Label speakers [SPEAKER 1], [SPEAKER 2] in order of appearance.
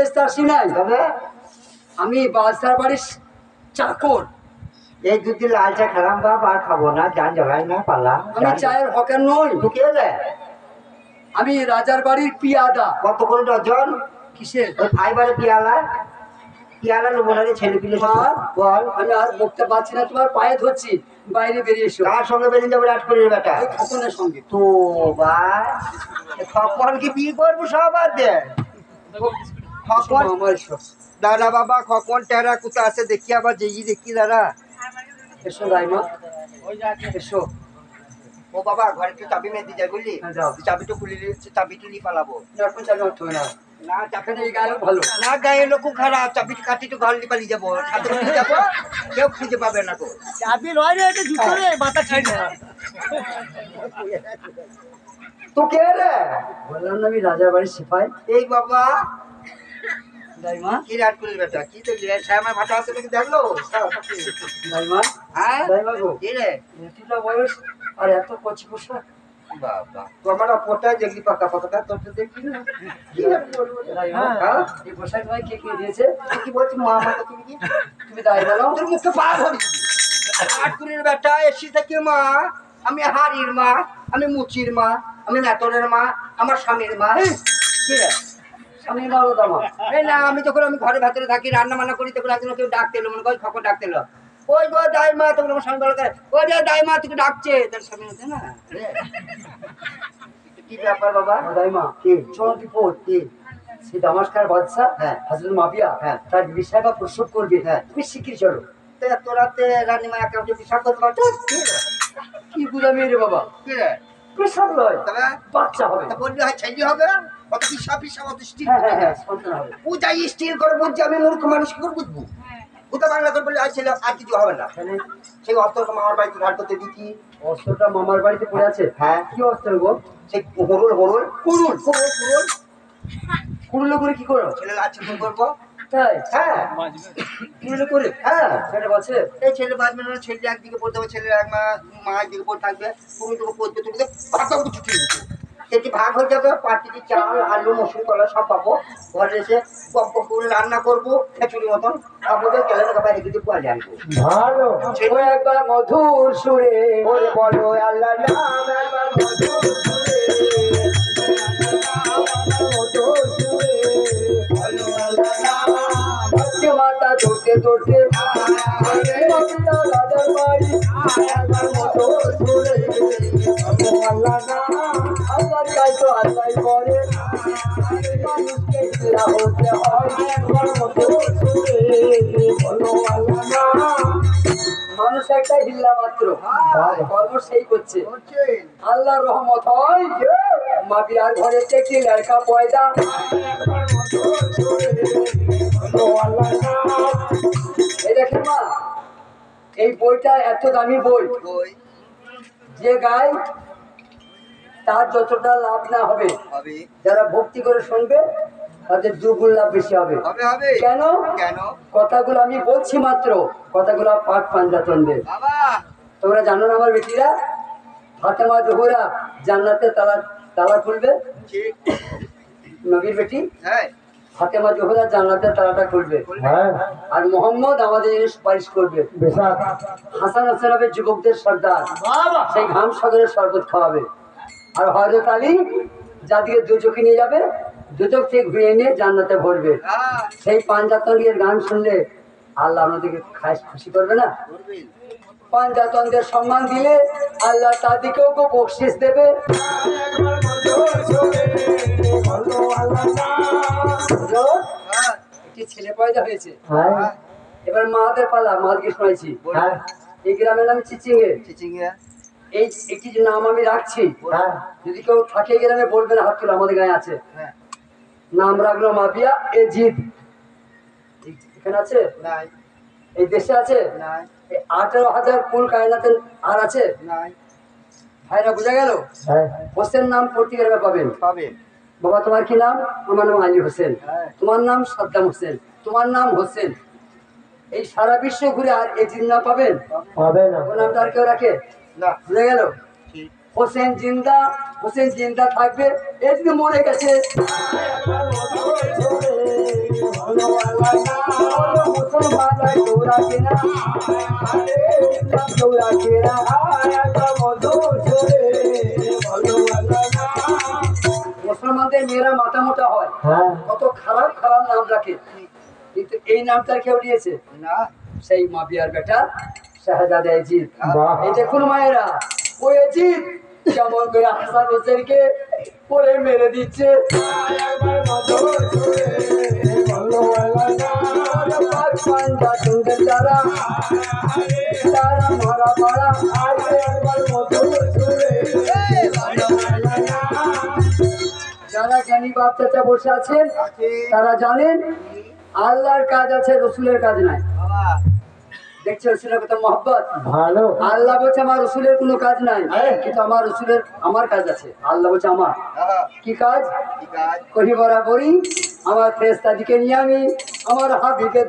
[SPEAKER 1] বেচতে আসি নাই,
[SPEAKER 2] তবে
[SPEAKER 1] আমি বাদশার বাড়ির চাকর।
[SPEAKER 2] এই দুটি লাল চা খেলাম বাপ, আর খাবো না, জান জগাই না পারলাম।
[SPEAKER 1] আমি চায়ের হকার নই,
[SPEAKER 2] তো কে রে?
[SPEAKER 1] আমি রাজার বাড়ির পিয়াদা।
[SPEAKER 2] কত করে ডজন?
[SPEAKER 1] কিসের?
[SPEAKER 2] ওই ফাইবারের পিয়ালা, পিয়ালা নেবো না রে, ছেলে পিলে সব।
[SPEAKER 1] মা,
[SPEAKER 2] বল।
[SPEAKER 1] আমি আর মুখতে পাচ্ছি না, তোমার পায়ে ধরছি, বাইরে বেরিয়ে এসো।
[SPEAKER 2] কার সঙ্গে বেরিয়ে যাবো রাত করে বেটা?
[SPEAKER 1] ওই খোকনের সঙ্গে।
[SPEAKER 2] তো ভাই খপন কি বিয়ে করবো সব বাদ দে। খপন
[SPEAKER 1] আমার সব।
[SPEAKER 2] দাদা বাবা খপন টেরা কোথা আছে দেখি, আবার যেই দেখি দাদা।
[SPEAKER 1] এসো রাইমা, এসো।
[SPEAKER 2] ও বাবা ঘরে তো চাবি মেয়ে দিয়ে যায় বুঝলি,
[SPEAKER 1] হ্যাঁ, যাও।
[SPEAKER 2] চাবিটা খুলে চাবিটা নিয়ে পালাবো।
[SPEAKER 1] এখন চাবি হতো না,
[SPEAKER 2] না
[SPEAKER 1] এখানে এই গায়ে ভালো।
[SPEAKER 2] না গায়ে লোক খুব খারাপ, চাবি কাটি তো ঘর নিয়ে পালিয়ে যাবো, সাথে নিয়ে যাবো, কেউ খুঁজে পাবে না তো।
[SPEAKER 3] চাবি রয় রে, এটা জুতো রে, মাথা ছিঁড়ে না।
[SPEAKER 2] তো কে রে?
[SPEAKER 1] বললাম না আমি রাজার বাড়ির সিপাই।
[SPEAKER 2] এই বাবা
[SPEAKER 1] রাইমা,
[SPEAKER 2] কি রাত করে বেটা, কি তো শ্যামা ভাটা আছে নাকি দেখলো?
[SPEAKER 1] রাইমা,
[SPEAKER 2] হ্যাঁ
[SPEAKER 1] রাইমা গো,
[SPEAKER 2] কি রে?
[SPEAKER 1] এতটা বয়স আর এত কচি পোশাক।
[SPEAKER 2] বাবা তোমার পোটায় দেখলি পাকা পাকা, তোর তো দেখলি না। কি আর বলবো রে?
[SPEAKER 1] রাইমা,
[SPEAKER 2] হ্যাঁ?
[SPEAKER 1] এই পোশাক ভাই কে কে দিয়েছে?
[SPEAKER 2] কি বলছি মা আমাকে তুমি কি?
[SPEAKER 1] তুমি দাঁড়িয়ে বলো।
[SPEAKER 2] তোর মুখে পা ধরি আটকুরির বেটা, এসি থেকে মা, আমি হাড়ির মা, আমি মুচির মা, আমি নেতরের মা, আমার স্বামীর মা। কি রে?
[SPEAKER 1] আমি ভালো দামা।
[SPEAKER 2] এই না আমি যখন আমি ঘরের ভেতরে থাকি রান্না বান্না করি, তখন একজন কেউ ডাকতে এলো, মনে করি খবর ডাকতে এলো, ওই গো দাইমা, তখন আমার স্বামী বলে ওই যে দাইমা তোকে ডাকছে, তার স্বামী হচ্ছে না রে। কি ব্যাপার বাবা?
[SPEAKER 1] রাইমা,
[SPEAKER 2] কি?
[SPEAKER 1] চল বিপদ কি? সে দামাস্কার বাদশা,
[SPEAKER 2] হ্যাঁ।
[SPEAKER 1] হাজরত মাবিয়া,
[SPEAKER 2] হ্যাঁ।
[SPEAKER 1] তার বিশাখা প্রসব করবে।
[SPEAKER 2] হ্যাঁ।
[SPEAKER 1] তুমি শিগগির চলো।
[SPEAKER 2] তোরাতে রানীমা একাউন্টে বিশ্বাস করতে পারতো? কি রে?
[SPEAKER 1] কি গুলামি রে বাবা,
[SPEAKER 2] কি রে?
[SPEAKER 1] পেশাব নয়,
[SPEAKER 2] তবে
[SPEAKER 1] বাচ্চা হবে।
[SPEAKER 2] তা বললি হয় ছেলে হবে, অত পিসা পিসা অত স্টিল।
[SPEAKER 1] হ্যাঁ হ্যাঁ হ্যাঁ, সন্তান হবে।
[SPEAKER 2] ও যাই স্টিল করে বুঝছি, আমি মূর্খ মানুষ কি করে বুঝবো? বুঝতে বাংলা করে বললে ছেলে আর কিছু হবে না।
[SPEAKER 1] তাহলে
[SPEAKER 2] সেই অস্ত্র মামার বাড়িতে ধার করতে দিচ্ছি।
[SPEAKER 1] অস্ত্রটা মামার বাড়িতে পড়ে আছে।
[SPEAKER 2] হ্যাঁ।
[SPEAKER 1] কি অস্ত্র গো?
[SPEAKER 2] সেই হরুল হরুল
[SPEAKER 1] কুড়ুল।
[SPEAKER 2] হরুল হরুল
[SPEAKER 1] কুড়ুলো করে কি করো?
[SPEAKER 2] ছেলে লাচ্ছি ফোন করবো।
[SPEAKER 1] তাই?
[SPEAKER 2] হ্যাঁ
[SPEAKER 1] কুড়ুলো করে?
[SPEAKER 2] হ্যাঁ
[SPEAKER 1] সেটা বলছে।
[SPEAKER 2] এই ছেলে বাঁচবে না, ছেলে একদিকে পড়তে হবে, ছেলে এক মা একদিকে পড়ে থাকবে, তুমি তোকে পড়তে তুমি ভাগা কিছু কিনবো, সেটি ভাগ হয়ে যাবে, পাটিতে চাল আলু মসুর কলা সব পাবো, ঘরে এসে গপ গপ করে রান্না করবো খিচুড়ি মতন, খাবো, কেলেন খাবার রেখে দিয়ে পালিয়ে আনবো।
[SPEAKER 1] ভালো। ছেলে একবার মধুর সুরে
[SPEAKER 2] বলে বলো আল্লাহ নাম একবার মধুর সুরে,
[SPEAKER 1] মধুর সুরে
[SPEAKER 2] বলো আল্লাহ নাম।
[SPEAKER 1] ভক্তি মাতা দৌড়তে দৌড়তে মাতা রাজার বাড়ি একবার মধুর সুরে বলো আল্লাহ নাম। আল্লাহ চাই তো আল্লাহ করে, মানুষকে সেরা হতে হয় একবার মধুর সুরে বলো আল্লাহ নাম। মানুষ একটা হিল্লা মাত্র, কর্ম সেই করছে। আল্লাহ রহমত হয় মাবিয়ার ঘরে থেকে লড়কা পয়দা। এই দেখেন মা, এই বইটা এত দামি বই,
[SPEAKER 2] ওই
[SPEAKER 1] যে গায় তার যতটা লাভ না হবে,
[SPEAKER 2] হবে
[SPEAKER 1] যারা ভক্তি করে শুনবে তাদের দুগুণ লাভ বেশি হবে।
[SPEAKER 2] হবে হবে
[SPEAKER 1] কেন?
[SPEAKER 2] কেন
[SPEAKER 1] কথাগুলো আমি বলছি মাত্র, কথাগুলো পাঠ পাঞ্জাতনদের।
[SPEAKER 2] বাবা?
[SPEAKER 1] তোমরা জানো না আমার বেটিরা, ফাতেমা জোহরা জান্নাতে তালা তালা খুলবে।
[SPEAKER 2] ঠিক
[SPEAKER 1] নবীর বেটি
[SPEAKER 2] হ্যাঁ
[SPEAKER 1] ফাতেমা জোহরা জান্নাতে তালাটা খুলবে।
[SPEAKER 2] হ্যাঁ
[SPEAKER 1] আর মোহাম্মদ আমাদের জন্য সুপারিশ করবে। হাসান হোসেন হবে যুবকদের সর্দার, সেই ঘাম সাগরের শরবত খাওয়াবে। আর হযরত আলী যাদিকে দুচোখে নিয়ে যাবে, দুচোখ থেকে ঘুরিয়ে নিয়ে জান্নাতে ভরবে।
[SPEAKER 2] হ্যাঁ
[SPEAKER 1] সেই পাঞ্জাতনের গান শুনলে আল্লাহ আমাদেরকে খুশি করবে না?
[SPEAKER 2] করবেন।
[SPEAKER 1] পাঞ্জাতনদের সম্মান দিলে আল্লাহ তাদেরকেও বকশিস দেবে।
[SPEAKER 2] হ্যাঁ
[SPEAKER 1] একটি ছেলে পয়দা হয়েছে,
[SPEAKER 2] হ্যাঁ
[SPEAKER 1] এবার মাদের পালা, মাদকে শোনাইছি।
[SPEAKER 2] হ্যাঁ
[SPEAKER 1] এই গ্রামের নাম চিচিঙ্গে।
[SPEAKER 2] চিচিঙ্গা
[SPEAKER 1] এই একটি নাম আমি রাখছি,
[SPEAKER 2] হ্যাঁ
[SPEAKER 1] যদি কেউ থাকে এই গ্রামে বলবেন হাত তুলে, আমাদের গায়ে আছে।
[SPEAKER 2] হ্যাঁ
[SPEAKER 1] নাম রাখলো মাবিয়া এজিদ। এখানে আছে,
[SPEAKER 2] নাই
[SPEAKER 1] এই দেশে আছে,
[SPEAKER 2] নাই
[SPEAKER 1] 18,000 কুল কায়নাতে আর আছে।
[SPEAKER 2] নাই
[SPEAKER 1] ভাইরা বোঝা গেল? হোসেন নাম প্রতি গ্রামে পাবেন।
[SPEAKER 2] পাবে
[SPEAKER 1] বাবা তোমার কি নাম? আমার নাম আলী হোসেন।
[SPEAKER 2] হ্যাঁ।
[SPEAKER 1] তোমার নাম সাদ্দাম হোসেন, তোমার নাম হোসেন। এই সারা বিশ্ব ঘুরে আর এজিদ নাম পাবেন?
[SPEAKER 2] পাবে না
[SPEAKER 1] ওর নামটা আর কেউ রাখে?
[SPEAKER 2] না
[SPEAKER 1] বুঝে গেল?
[SPEAKER 2] ঠিক
[SPEAKER 1] হোসেন জিন্দা, হোসেন জিন্দা থাকবে, এজিদ মরে গেছে। রাখে না ইসলাম কেউ রাখে না মধুর সুরে বলো আল্লাহ নাম। মুসলমানদের মেয়েরা মাথা মোটা হয়, কত খারাপ খারাপ নাম রাখে, কিন্তু এই নামটা কেউ দিয়েছে
[SPEAKER 2] না
[SPEAKER 1] সেই মাবিয়ার বেটা শাহজাদা এজিদ। এই দেখুন মায়েরা, ও এজিদ কেমন করে হাসান হোসেনকে পরে মেরে দিচ্ছে। যারা মারা পাড়া যারা জ্ঞানী বাপ চাচা বসে আছেন তারা জানেন আল্লাহর কাজ আছে, রসুলের কাজ নাই।
[SPEAKER 2] বাবা
[SPEAKER 1] দেখছে রসুলের কথা মহব্বত
[SPEAKER 3] ভালো
[SPEAKER 1] আল্লাহ বলছে আমার রসুলের কোনো কাজ নাই, কিন্তু আমার রসুলের আমার কাজ আছে। আল্লাহ বলছে আমার কি কাজ
[SPEAKER 2] ঠিক আছে
[SPEAKER 1] করি বরাবরই আমার ফেরেশতাদিকে নিয়ে আমি আমার হাবিবের